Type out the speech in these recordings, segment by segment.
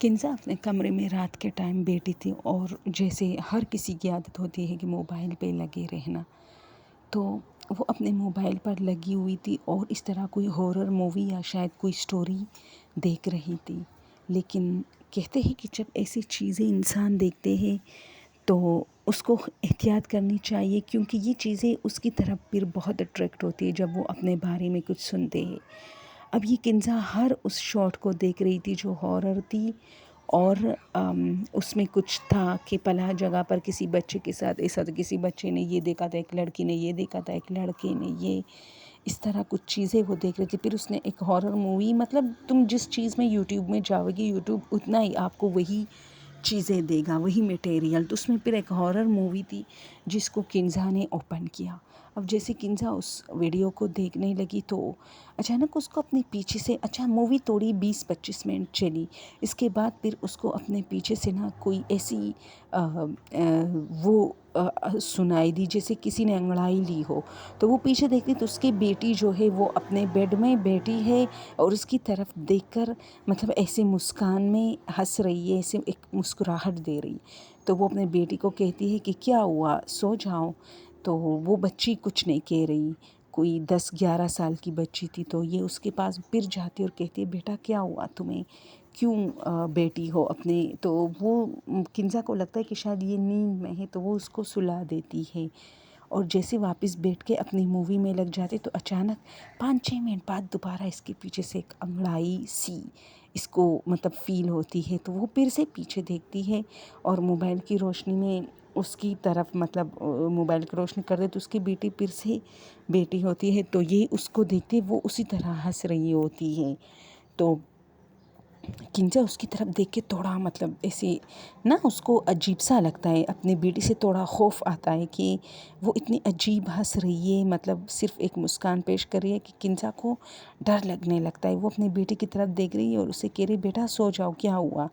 کنزا اپنے کمرے میں رات کے ٹائم بیٹھی تھی اور جیسے ہر کسی کی عادت ہوتی ہے کہ موبائل پہ لگے رہنا، تو وہ اپنے موبائل پر لگی ہوئی تھی اور اس طرح کوئی ہارر مووی یا شاید کوئی سٹوری دیکھ رہی تھی۔ لیکن کہتے ہیں کہ جب ایسی چیزیں انسان دیکھتے ہیں تو اس کو احتیاط کرنی چاہیے، کیونکہ یہ چیزیں اس کی طرف پھر بہت اٹریکٹ ہوتی ہے جب وہ اپنے بارے میں کچھ سنتے ہیں۔ اب یہ کنزا ہر اس شاٹ کو دیکھ رہی تھی جو ہارر تھی، اور اس میں کچھ تھا کہ پناہ جگہ پر کسی بچے کے ساتھ ایسا تھا، کسی بچے نے یہ دیکھا تھا، ایک لڑکی نے یہ دیکھا تھا، ایک لڑکے نے یہ، اس طرح کچھ چیزیں وہ دیکھ رہی تھی۔ پھر اس نے ایک ہارر مووی، مطلب تم جس چیز میں یوٹیوب میں جاؤ گے، یوٹیوب اتنا ہی آپ کو وہی چیزیں دے گا، وہی میٹیریل۔ تو اس میں پھر ایک ہارر مووی تھی جس کو کنزا نے اوپن کیا۔ اب جیسے کنزا اس ویڈیو کو دیکھنے لگی تو اچانک اس کو اپنے پیچھے سے، اچھا مووی توڑی 20-25 منٹ چلی، اس کے بعد پھر اس کو اپنے پیچھے سے نا کوئی ایسی وہ سنائی دی جیسے کسی نے انگڑائی لی ہو۔ تو وہ پیچھے دیکھتی تو اس کی بیٹی جو ہے وہ اپنے بیڈ میں بیٹھی ہے اور اس کی طرف دیکھ کر مطلب ایسے مسکان میں ہنس رہی ہے، ایسے ایک مسکراہٹ دے رہی۔ تو وہ اپنے بیٹی کو کہتی ہے کہ کیا ہوا، سو جاؤ۔ تو وہ بچی کچھ نہیں کہہ رہی، کوئی 10-11 سال کی بچی تھی۔ تو یہ اس کے پاس پھر جاتی اور کہتی ہے بیٹا کیا ہوا تمہیں، کیوں بیٹی ہو اپنے؟ تو وہ کنزا کو لگتا ہے کہ شاید یہ نیند میں ہے، تو وہ اس کو سلا دیتی ہے، اور جیسے واپس بیٹھ کے اپنی مووی میں لگ جاتے تو اچانک 5-6 منٹ بعد دوبارہ اس کے پیچھے سے ایک انگڑائی سی اس کو مطلب فیل ہوتی ہے۔ تو وہ پھر سے پیچھے دیکھتی ہے اور موبائل کی روشنی میں اس کی طرف مطلب موبائل کی روشنی کر دے تو اس کی بیٹی پھر سے بیٹی ہوتی ہے۔ تو یہ اس کو دیکھتے وہ اسی طرح ہنس رہی ہوتی ہے۔ تو کنزا اس کی طرف دیکھ کے تھوڑا مطلب ایسے نا اس کو عجیب سا لگتا ہے، اپنی بیٹی سے تھوڑا خوف آتا ہے کہ وہ اتنی عجیب ہنس رہی ہے، مطلب صرف ایک مسکان پیش کر رہی ہے کہ کنزا کو ڈر لگنے لگتا ہے۔ وہ اپنی بیٹی کی طرف دیکھ رہی ہے اور اسے کہہ رہی بیٹا سو جاؤ، کیا ہوا،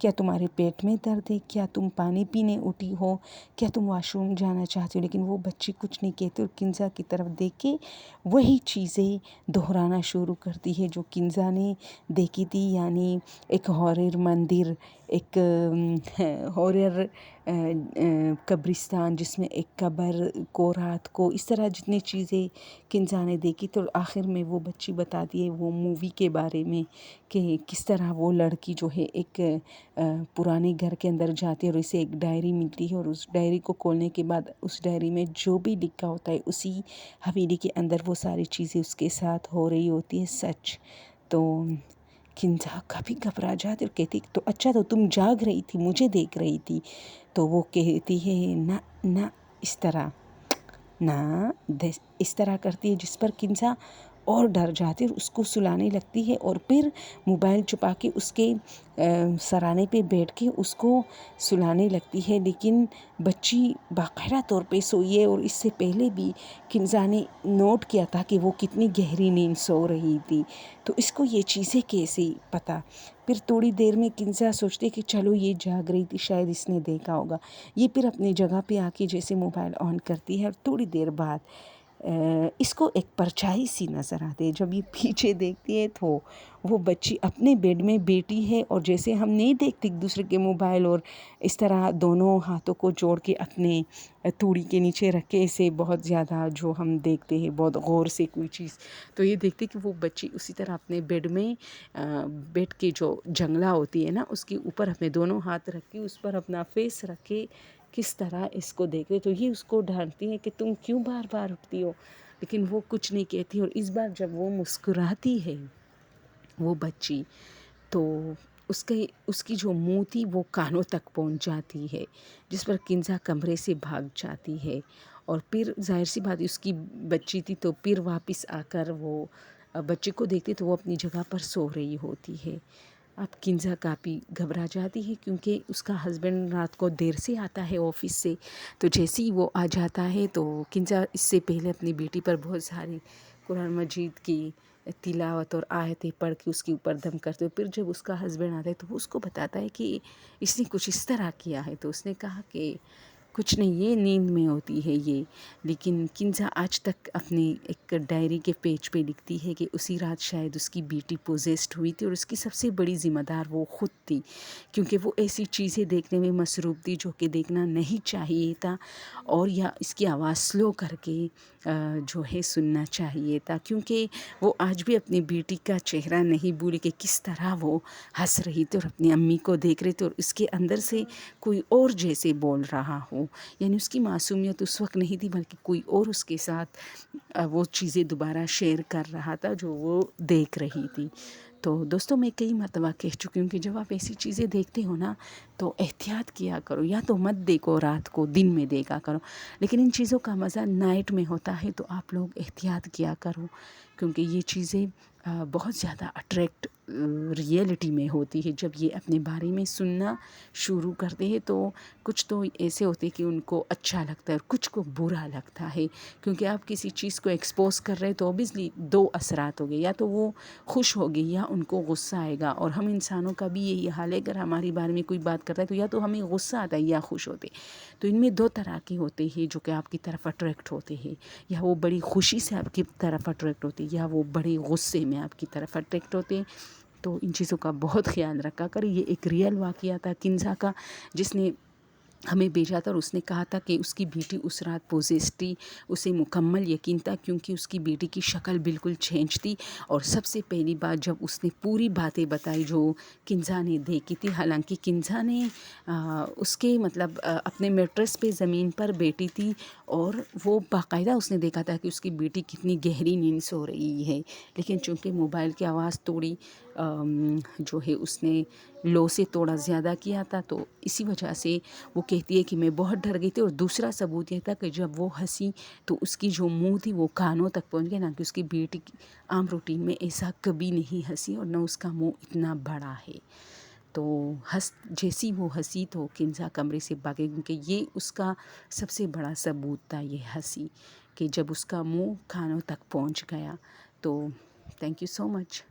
کیا تمہارے پیٹ میں درد ہے، کیا تم پانی پینے اٹھی ہو، کیا تم واش روم جانا چاہتی ہو؟ لیکن وہ بچی کچھ نہیں کہتی اور کنزا کی طرف دیکھ کے وہی چیزیں دہرانا شروع کرتی ہے جو کنزا نے دیکھی تھی، یعنی ایک ہارر مندر، ایک ہارر قبرستان جس میں ایک قبر کو رات کو، اس طرح جتنی چیزیں کنزا نے دیکھی۔ تو آخر میں وہ بچی بتاتی ہے وہ مووی کے بارے میں کہ کس طرح وہ لڑکی جو ہے ایک پرانے گھر کے اندر جاتی ہے اور اسے ایک ڈائری ملتی ہے، اور اس ڈائری کو کھولنے کے بعد اس ڈائری میں جو بھی لکھا ہوتا ہے اسی حویلی کے اندر وہ ساری چیزیں اس کے ساتھ ہو رہی ہوتی ہے سچ۔ تو کنزا کبھی گھبرا جاتی اور کہتی تو اچھا تو تم جاگ رہی تھی، مجھے دیکھ رہی تھی؟ تو وہ کہتی ہے نہ نہ، اس طرح نہ، اس طرح کرتی ہے جس پر کنزا اور ڈر جاتی ہے اور اس کو سلانے لگتی ہے، اور پھر موبائل چھپا کے اس کے سرانے پہ بیٹھ کے اس کو سلانے لگتی ہے۔ لیکن بچی باقاعدہ طور پہ سوئی ہے، اور اس سے پہلے بھی کنزا نے نوٹ کیا تھا کہ وہ کتنی گہری نیند سو رہی تھی، تو اس کو یہ چیزیں کیسے پتہ؟ پھر تھوڑی دیر میں کنزا سوچتے کہ چلو یہ جاگ رہی تھی، شاید اس نے دیکھا ہوگا۔ یہ پھر اپنی جگہ پہ آ کے جیسے موبائل آن کرتی ہے، اور تھوڑی دیر بعد اس کو ایک پرچھائی سی نظر آتی ہے۔ جب یہ پیچھے دیکھتی ہے تو وہ بچی اپنے بیڈ میں بیٹھی ہے، اور جیسے ہم نہیں دیکھتے ایک دوسرے کے موبائل، اور اس طرح دونوں ہاتھوں کو جوڑ کے اپنے توڑی کے نیچے رکھ کے اسے بہت زیادہ جو ہم دیکھتے ہیں بہت غور سے کوئی چیز، تو یہ دیکھتے کہ وہ بچی اسی طرح اپنے بیڈ میں بیڈ کی جو جنگلہ ہوتی ہے نا اس کے اوپر اپنے دونوں ہاتھ رکھ کے اس پر اپنا فیس رکھ کے کس طرح اس کو دیکھ رہے۔ تو یہ اس کو ڈانٹتی ہے کہ تم کیوں بار بار اٹھتی ہو، لیکن وہ کچھ نہیں کہتی۔ اور اس بار جب وہ مسکراتی ہے وہ بچی، تو اس کی جو منہ تھی وہ کانوں تک پہنچ جاتی ہے، جس پر کنزا کمرے سے بھاگ جاتی ہے۔ اور پھر ظاہر سی بات اس کی بچی تھی، تو پھر واپس آ کر وہ بچے کو دیکھتی تو وہ اپنی جگہ پر سو رہی ہوتی ہے۔ اب کنزا کافی گھبرا جاتی ہے کیونکہ اس کا ہسبینڈ رات کو دیر سے آتا ہے آفس سے، تو جیسے ہی وہ آ جاتا ہے تو کنزا اس سے پہلے اپنی بیٹی پر بہت ساری قرآن مجید کی تلاوت اور آیتیں پڑھ کے اس کے اوپر دم کرتے ہو۔ پھر جب اس کا ہسبینڈ آتا ہے تو وہ اس کو بتاتا ہے کہ اس نے کچھ اس طرح کیا ہے، تو اس نے کہا کہ کچھ نہیں، یہ نیند میں ہوتی ہے یہ. لیکن کنزا آج تک اپنے ایک ڈائری کے پیج پہ لکھتی ہے کہ اسی رات شاید اس کی بیٹی پوزیسڈ ہوئی تھی، اور اس کی سب سے بڑی ذمہ دار وہ خود تھی، کیونکہ وہ ایسی چیزیں دیکھنے میں مصروف تھی جو کہ دیکھنا نہیں چاہیے تھا، اور یا اس کی آواز سلو کر کے جو ہے سننا چاہیے تھا، کیونکہ وہ آج بھی اپنی بیٹی کا چہرہ نہیں بھولی کہ کس طرح وہ ہنس رہی تھی اور اپنی امی کو دیکھ رہے تھے، اور اس کے اندر سے کوئی اور جیسے بول رہا ہو. یعنی اس کی معصومیت اس وقت نہیں تھی، بلکہ کوئی اور اس کے ساتھ وہ چیزیں دوبارہ شیئر کر رہا تھا جو وہ دیکھ رہی تھی. تو دوستوں، میں کئی مرتبہ کہہ چکی ہوں کہ جب آپ ایسی چیزیں دیکھتے ہو نا تو احتیاط کیا کرو، یا تو مت دیکھو رات کو، دن میں دیکھا کرو. لیکن ان چیزوں کا مزہ نائٹ میں ہوتا ہے، تو آپ لوگ احتیاط کیا کرو، کیونکہ یہ چیزیں بہت زیادہ اٹریکٹ ریئلٹی میں ہوتی ہے. جب یہ اپنے بارے میں سننا شروع کرتے ہیں تو کچھ تو ایسے ہوتے کہ ان کو اچھا لگتا ہے اور کچھ کو برا لگتا ہے، کیونکہ آپ کسی چیز کو ایکسپوز کر رہے تو اوبیسلی دو اثرات ہو گئے، یا تو وہ خوش ہوگے یا ان کو غصہ آئے گا. اور ہم انسانوں کا بھی یہی حال ہے، اگر ہمارے بارے میں کوئی بات کرتا ہے تو یا تو ہمیں غصہ آتا ہے یا خوش ہوتے. تو ان میں دو طرح کے ہوتے ہیں جو کہ آپ کی طرف اٹریکٹ ہوتے ہیں، یا وہ بڑی خوشی سے آپ کی طرف اٹریکٹ ہوتے ہیں، یا وہ بڑے غصے میں آپ کی طرف اٹریکٹ ہوتے ہیں. تو ان چیزوں کا بہت خیال رکھا کر. یہ ایک ریئل واقعہ تھا کنزا کا، جس نے ہمیں بھیجا تھا، اور اس نے کہا تھا کہ اس کی بیٹی اس رات پوزیسڈ تھی. اسے مکمل یقین تھا، کیونکہ اس کی بیٹی کی شکل بالکل چینج تھی. اور سب سے پہلی بات جب اس نے پوری باتیں بتائی جو کنزا نے دیکھی تھی، حالانکہ کنزا نے اس کے مطلب اپنے میٹرس پہ زمین پر بیٹھی تھی، اور وہ باقاعدہ اس نے دیکھا تھا کہ اس کی بیٹی کتنی گہری نیند سو رہی ہے. لیکن چونکہ موبائل کی آواز توڑی جو ہے اس نے لو سے توڑا زیادہ کیا تھا، تو اسی وجہ سے وہ کہتی ہے کہ میں بہت ڈر گئی تھی. اور دوسرا ثبوت یہ تھا کہ جب وہ ہنسی تو اس کی جو منہ تھی وہ کانوں تک پہنچ گیا، نہ کہ اس کی بیٹی کی عام روٹین میں ایسا کبھی نہیں ہنسی، اور نہ اس کا منہ اتنا بڑا ہے. تو جیسی وہ ہنسی تو کنزا کمرے سے بھاگے، کیونکہ یہ اس کا سب سے بڑا ثبوت تھا، یہ ہنسی، کہ جب اس کا منہ کانوں تک پہنچ گیا. تو تھینک یو سو مچ.